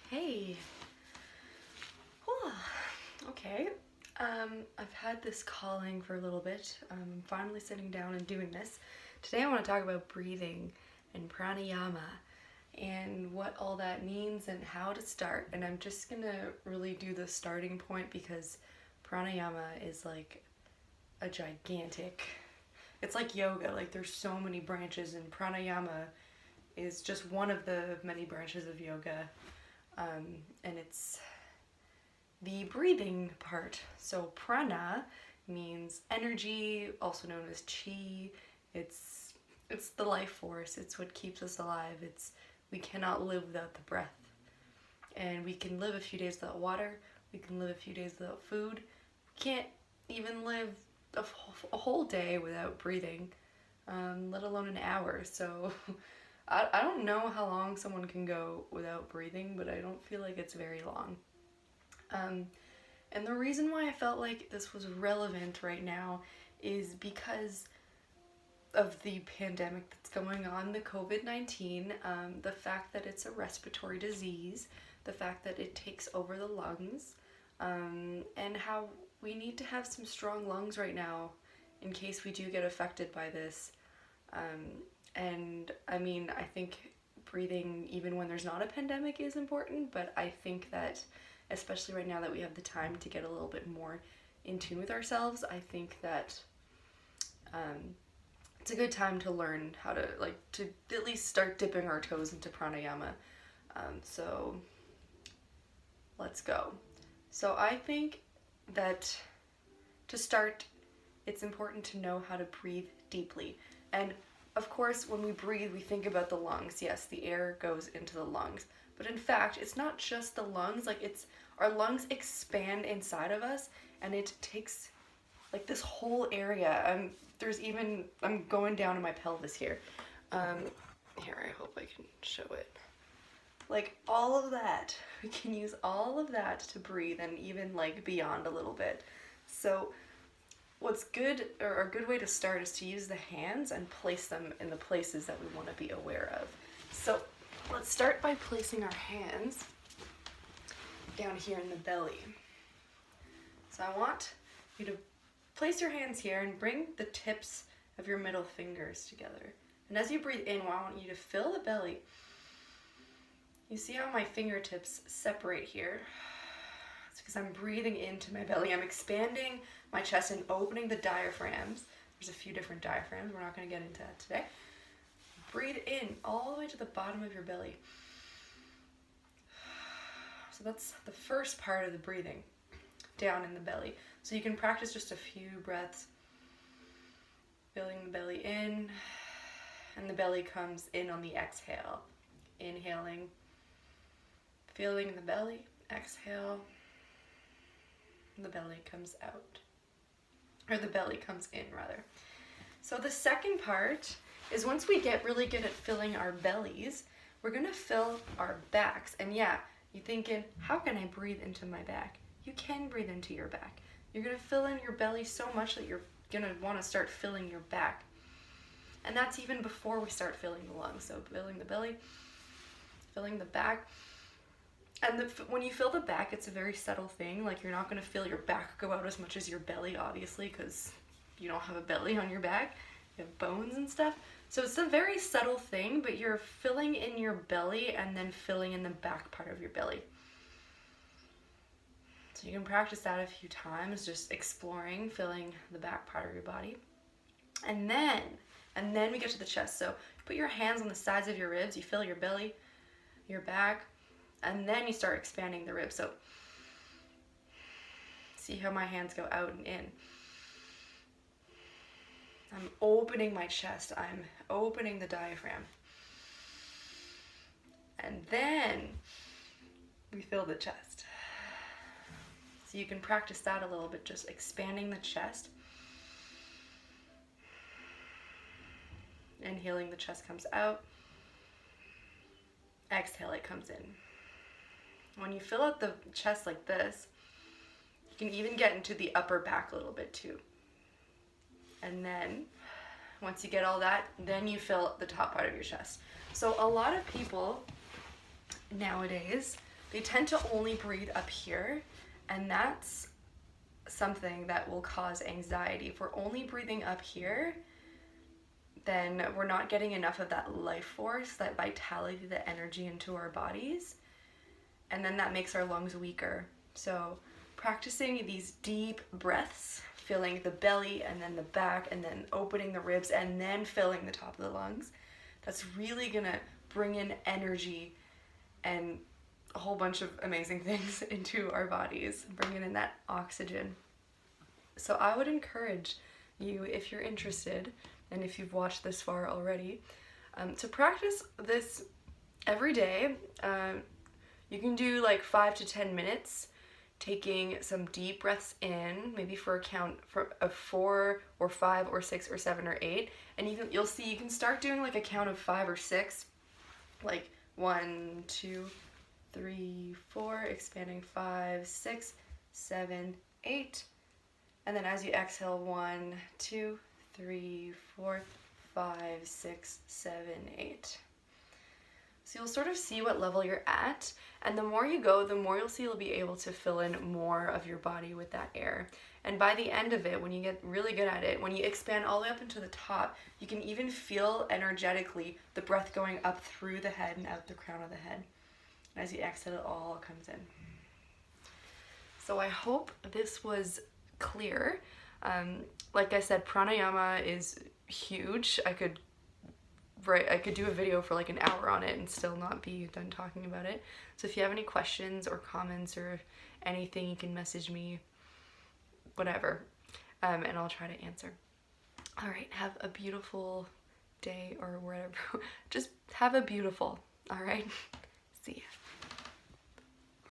Hey. Whew. Okay. I've had this calling for a little bit. I'm finally sitting down and doing this. Today I want to talk about breathing and pranayama and what all that means and how to start. And I'm just gonna really do the starting point because pranayama is like a gigantic, it's like yoga. Like there's so many branches, and pranayama is just one of the many branches of yoga. And it's the breathing part. So prana means energy, also known as chi. It's the life force. It's what keeps us alive. We cannot live without the breath. And we can live a few days without water. We can live a few days without food. We can't even live a whole day without breathing, let alone an hour. So I don't know how long someone can go without breathing, but I don't feel like it's very long. And the reason why I felt like this was relevant right now is because of the pandemic that's going on, the COVID-19, the fact that it's a respiratory disease, the fact that it takes over the lungs, and how we need to have some strong lungs right now in case we do get affected by this. And I mean, I think breathing, even when there's not a pandemic, is important, but I think that especially right now that we have the time to get a little bit more in tune with ourselves, I think that it's a good time to learn how to, to at least start dipping our toes into pranayama. So let's go. So I think that to start, it's important to know how to breathe deeply. And of course, when we breathe, we think about the lungs. Yes, the air goes into the lungs. But in fact, it's not just the lungs. Our lungs expand inside of us, and it takes this whole area. I'm going down to my pelvis here. Here, I hope I can show it. All of that, we can use all of that to breathe, and even beyond a little bit. So what's good, or a good way to start, is to use the hands and place them in the places that we want to be aware of. So let's start by placing our hands down here in the belly. So I want you to place your hands here and bring the tips of your middle fingers together. And as you breathe in, I want you to fill the belly. You see how my fingertips separate here? It's because I'm breathing into my belly. I'm expanding my chest and opening the diaphragms. There's a few different diaphragms. We're not going to get into that today. Breathe in all the way to the bottom of your belly. So that's the first part of the breathing, down in the belly. So you can practice just a few breaths, filling the belly in, and the belly comes in on the exhale. Inhaling, feeling the belly, exhale, the belly comes out. Or the belly comes in, rather. So the second part is, once we get really good at filling our bellies, we're going to fill our backs. And yeah, you're thinking, how can I breathe into my back? You can breathe into your back. You're going to fill in your belly so much that you're going to want to start filling your back. And that's even before we start filling the lungs. So filling the belly, filling the back. And when you fill the back, it's a very subtle thing. You're not going to feel your back go out as much as your belly, obviously, because you don't have a belly on your back. You have bones and stuff. So it's a very subtle thing, but you're filling in your belly and then filling in the back part of your belly. So you can practice that a few times, just exploring, filling the back part of your body. And then we get to the chest. So put your hands on the sides of your ribs, you fill your belly, your back, and then you start expanding the ribs. So see how my hands go out and in. I'm opening my chest. I'm opening the diaphragm. And then we fill the chest. So you can practice that a little bit, just expanding the chest. Inhaling, the chest comes out. Exhale, it comes in. When you fill out the chest like this, you can even get into the upper back a little bit too. And then once you get all that, then you fill the top part of your chest. So a lot of people nowadays they tend to only breathe up here, and that's something that will cause anxiety. If we're only breathing up here, then we're not getting enough of that life force, that vitality, the energy into our bodies, and then that makes our lungs weaker. So practicing these deep breaths, filling the belly and then the back and then opening the ribs and then filling the top of the lungs, that's really gonna bring in energy and a whole bunch of amazing things into our bodies, bringing in that oxygen. So I would encourage you, if you're interested and if you've watched this far already, to practice this every day. You can do like 5 to 10 minutes, taking some deep breaths in, maybe for a count of 4 or 5 or 6 or 7 or 8, and you'll see you can start doing like a count of 5 or 6, like 1, 2, 3, 4, expanding 5, 6, 7, 8, and then as you exhale, 1, 2, 3, 4, 5, 6, 7, 8. So you'll sort of see what level you're at, and the more you go, the more you'll see you'll be able to fill in more of your body with that air. And by the end of it, when you get really good at it, when you expand all the way up into the top, you can even feel energetically the breath going up through the head and out the crown of the head. And as you exhale, it all comes in. So I hope this was clear. Like I said, pranayama is huge. I could do a video for like an hour on it and still not be done talking about it. So if you have any questions or comments or anything, you can message me, whatever, and I'll try to answer. All right, have a beautiful day or whatever. Just have a beautiful, all right? See ya.